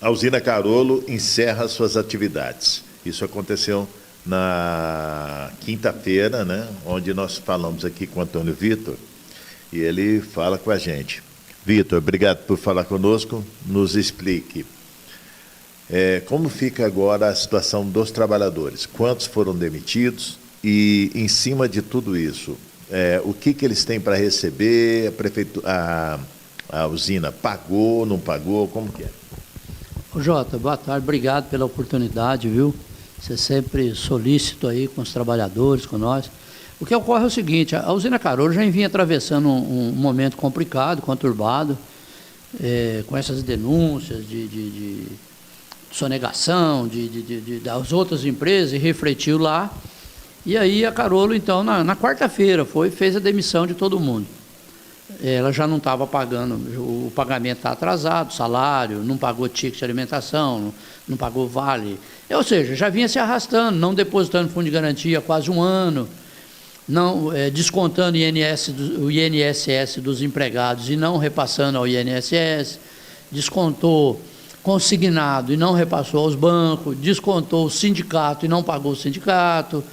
A usina Carolo encerra suas atividades. Isso aconteceu na quinta-feira, né, onde nós falamos aqui com o Antônio Vitor, e ele fala com a gente. Vitor, obrigado por falar conosco. Nos explique como fica agora a situação dos trabalhadores. Quantos foram demitidos? E, em cima de tudo isso, o que eles têm para receber? A usina pagou, não pagou? Como que é? Ô Jota, boa tarde, obrigado pela oportunidade, viu? Você sempre solícito aí com os trabalhadores, com nós. O que ocorre é o seguinte, a usina Carolo já vinha atravessando um momento complicado, conturbado, com essas denúncias de sonegação das outras empresas, e refletiu lá. E aí a Carolo, então, na quarta-feira, fez a demissão de todo mundo. Ela já não estava pagando, o pagamento está atrasado, salário, não pagou ticket de alimentação, não pagou vale. Ou seja, já vinha se arrastando, não depositando fundo de garantia há quase um ano, não descontando o INSS dos empregados e não repassando ao INSS, descontou consignado e não repassou aos bancos, descontou o sindicato e não pagou o sindicato,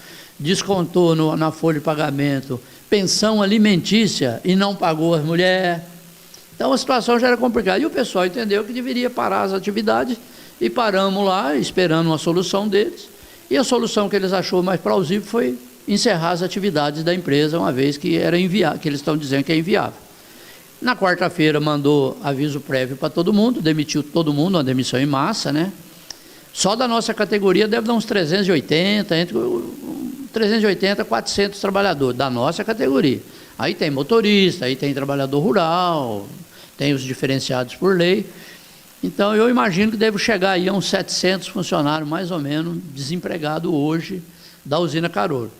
descontou na folha de pagamento pensão alimentícia e não pagou as mulheres. Então a situação já era complicada. E o pessoal entendeu que deveria parar as atividades e paramos lá esperando uma solução deles. E a solução que eles achou mais plausível foi encerrar as atividades da empresa, uma vez que era inviável, que eles estão dizendo que é inviável. Na quarta-feira mandou aviso prévio para todo mundo, demitiu todo mundo, uma demissão em massa, né? Só da nossa categoria deve dar uns 380, entre 380 a 400 trabalhadores, da nossa categoria. Aí tem motorista, aí tem trabalhador rural, tem os diferenciados por lei. Então, eu imagino que deve chegar aí a uns 700 funcionários, mais ou menos, desempregados hoje da usina Carolo.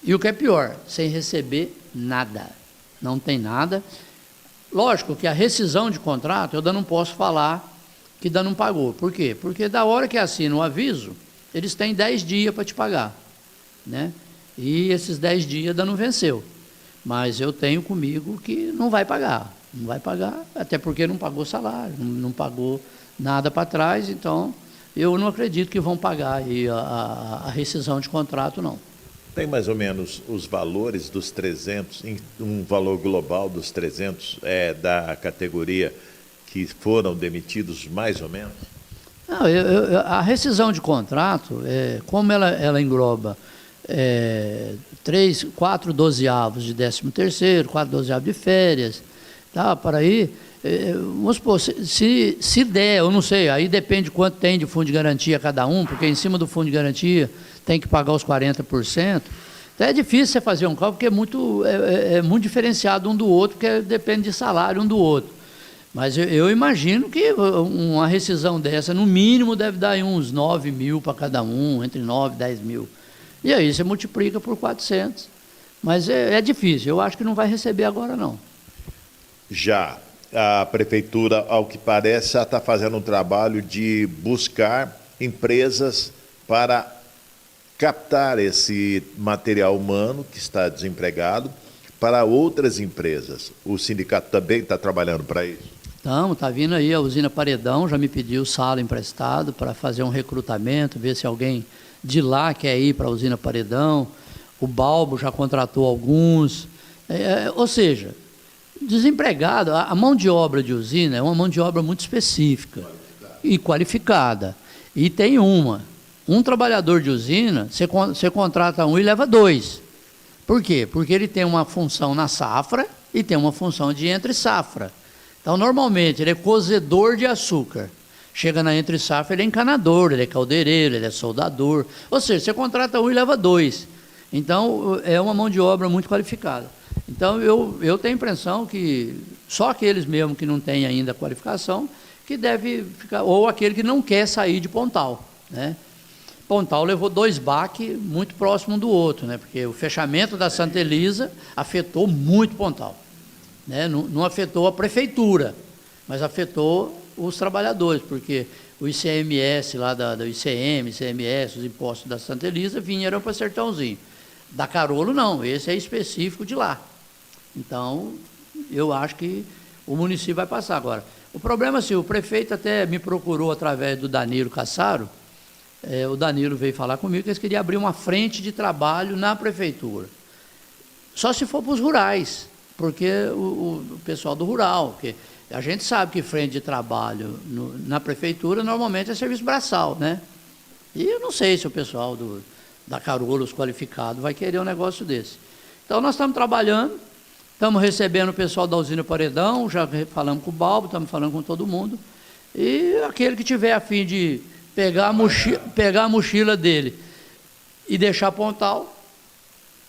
E o que é pior, sem receber nada. Não tem nada. Lógico que a rescisão de contrato, eu ainda não posso falar que ainda não pagou. Por quê? Porque da hora que assina o aviso, eles têm 10 dias para te pagar, né? E esses 10 dias ainda não venceu. Mas eu tenho comigo que não vai pagar. Não vai pagar, até porque não pagou salário, não pagou nada para trás, então eu não acredito que vão pagar aí a rescisão de contrato, não. Tem mais ou menos os valores dos 300, um valor global dos 300 da categoria que foram demitidos, mais ou menos? Não, a rescisão de contrato, como ela engloba 4 dozeavos de 13º, 4 dozeavos de férias, tá, para aí, vamos supor, se der, eu não sei, aí depende quanto tem de fundo de garantia cada um, porque em cima do fundo de garantia tem que pagar os 40%, então é difícil você fazer um cálculo, porque é muito diferenciado um do outro, porque depende de salário um do outro. Mas eu imagino que uma rescisão dessa, no mínimo, deve dar aí uns 9 mil para cada um, entre 9 e 10 mil. E aí você multiplica por 400. Mas é difícil, eu acho que não vai receber agora, não. Já a prefeitura, ao que parece, já está fazendo um trabalho de buscar empresas para captar esse material humano que está desempregado para outras empresas. O sindicato também está trabalhando para isso? Está vindo aí a usina Paredão, já me pediu sala emprestado para fazer um recrutamento, ver se alguém de lá quer ir para a usina Paredão. O Balbo já contratou alguns. Ou seja, desempregado, a mão de obra de usina é uma mão de obra muito específica e qualificada. E tem um trabalhador de usina, você contrata um e leva 2. Por quê? Porque ele tem uma função na safra e tem uma função de entre-safra. Então, normalmente, ele é cozedor de açúcar. Chega na entre-safra, ele é encanador, ele é caldeireiro, ele é soldador. Ou seja, você contrata um e leva 2. Então, é uma mão de obra muito qualificada. Então, eu tenho a impressão que só aqueles mesmo que não têm ainda qualificação, que deve ficar, ou aquele que não quer sair de Pontal, né? Pontal levou 2 baques muito próximo um do outro, né? Porque o fechamento da Santa Elisa afetou muito Pontal, né? Não afetou a prefeitura, mas afetou os trabalhadores, porque o ICMS lá do ICM, ICMS, os impostos da Santa Elisa vieram para Sertãozinho. Da Carolo não, esse é específico de lá. Então, eu acho que o município vai passar agora. O problema é assim, o prefeito até me procurou através do Danilo Cassaro, o Danilo veio falar comigo que eles queriam abrir uma frente de trabalho na prefeitura. Só se for para os rurais, porque o pessoal do rural, porque a gente sabe que frente de trabalho na prefeitura normalmente é serviço braçal, né? E eu não sei se o pessoal da Carolos qualificado vai querer um negócio desse. Então nós estamos trabalhando, estamos recebendo o pessoal da usina Paredão, já falamos com o Balbo, estamos falando com todo mundo, e aquele que tiver a fim de pegar a mochila dele e deixar Pontal,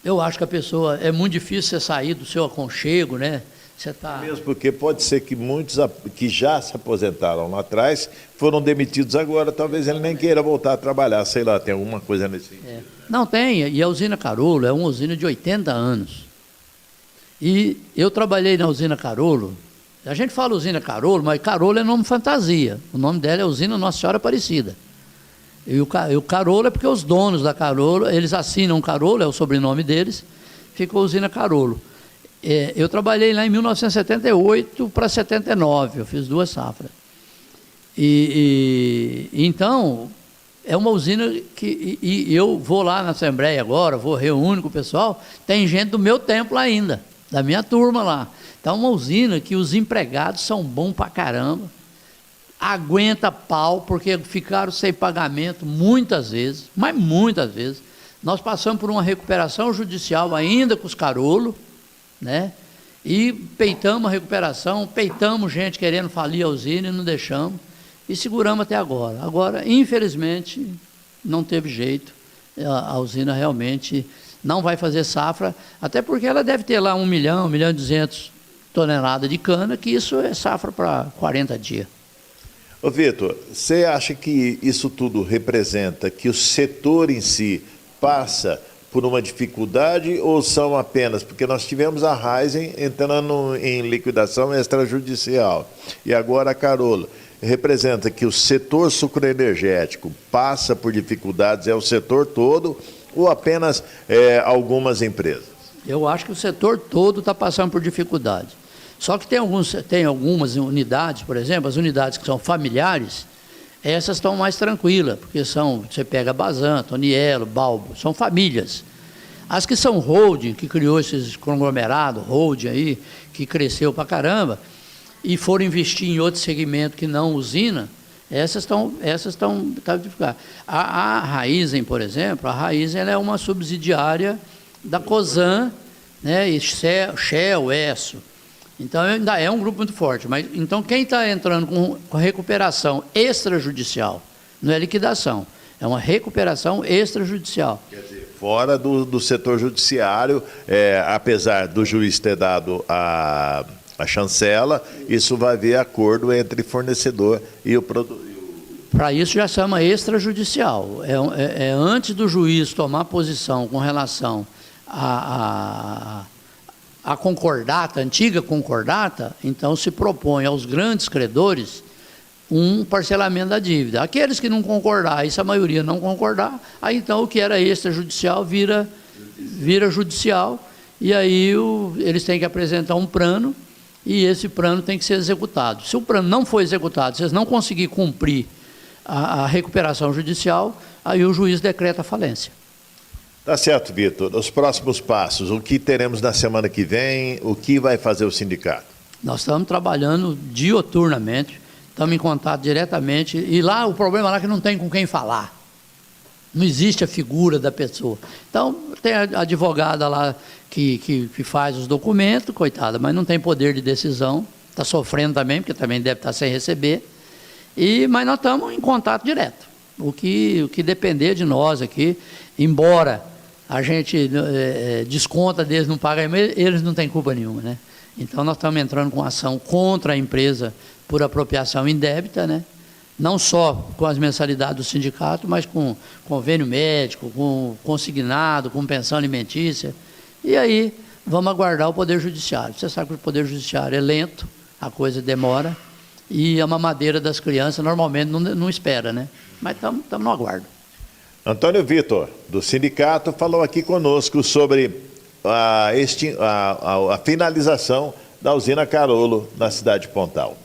eu acho que a pessoa, é muito difícil você sair do seu aconchego, né? Você tá... Mesmo porque pode ser que muitos que já se aposentaram lá atrás foram demitidos agora, talvez ele nem queira voltar a trabalhar, sei lá, tem alguma coisa nesse sentido. Não tem, e a usina Carolo é uma usina de 80 anos. E eu trabalhei na usina Carolo, a gente fala usina Carolo, mas Carolo é nome fantasia, o nome dela é usina Nossa Senhora Aparecida. E o Carolo é porque os donos da Carolo, eles assinam Carolo, é o sobrenome deles, ficou usina Carolo. Eu trabalhei lá em 1978 para 79, eu fiz 2 safras. Então, é uma usina que... E eu vou lá na Assembleia agora, reúno com o pessoal, tem gente do meu tempo lá ainda, da minha turma lá. Então, é uma usina que os empregados são bons pra caramba, aguenta pau, porque ficaram sem pagamento muitas vezes, mas muitas vezes. Nós passamos por uma recuperação judicial ainda com os Carolo, né? E peitamos a recuperação, peitamos gente querendo falir a usina e não deixamos, e seguramos até agora. Agora, infelizmente, não teve jeito, a usina realmente não vai fazer safra, até porque ela deve ter lá 1 milhão, 1 milhão e 200 toneladas de cana, que isso é safra para 40 dias. Ô Vitor, você acha que isso tudo representa que o setor em si passa por uma dificuldade ou são apenas, porque nós tivemos a Raizen entrando em liquidação extrajudicial e agora a Carolo, representa que o setor sucroenergético passa por dificuldades, é o setor todo ou apenas algumas empresas? Eu acho que o setor todo está passando por dificuldade. Só que tem algumas unidades, por exemplo, as unidades que são familiares, essas estão mais tranquilas, porque você pega Bazan, Tonielo, Balbo, são famílias. As que são holding, que criou esses conglomerados, holding aí, que cresceu pra caramba, e foram investir em outro segmento que não usina, essas estão dificultadas. A Raizen, por exemplo, a Raizen ela é uma subsidiária da Cosan, né, e Shell, ESSO. Então, ainda é um grupo muito forte. Mas, então, quem está entrando com recuperação extrajudicial, não é liquidação, é uma recuperação extrajudicial. Quer dizer, fora do setor judiciário, apesar do juiz ter dado a chancela, isso vai haver acordo entre fornecedor e o produtor. Para isso já chama extrajudicial. É antes do juiz tomar posição com relação a concordata, a antiga concordata, então se propõe aos grandes credores um parcelamento da dívida. Aqueles que não concordar, e se a maioria não concordar, aí então o que era extrajudicial vira judicial, e aí eles têm que apresentar um plano, e esse plano tem que ser executado. Se o plano não for executado, se eles não conseguirem cumprir a recuperação judicial, aí o juiz decreta a falência. Tá certo, Vitor. Os próximos passos, o que teremos na semana que vem, o que vai fazer o sindicato? Nós estamos trabalhando dioturnamente, estamos em contato diretamente, e lá o problema lá é que não tem com quem falar. Não existe a figura da pessoa. Então, tem a advogada lá que faz os documentos, coitada, mas não tem poder de decisão, está sofrendo também, porque também deve estar sem receber, mas nós estamos em contato direto. O que depender de nós aqui, embora a gente desconta deles, não paga, eles não têm culpa nenhuma, né? Então, nós estamos entrando com ação contra a empresa por apropriação indébita, né? Não só com as mensalidades do sindicato, mas com convênio médico, com consignado, com pensão alimentícia. E aí, vamos aguardar o Poder Judiciário. Você sabe que o Poder Judiciário é lento, a coisa demora, e a mamadeira das crianças normalmente não espera, né? Mas estamos no aguardo. Antônio Vitor, do sindicato, falou aqui conosco sobre a finalização da usina Carolo na cidade de Pontal.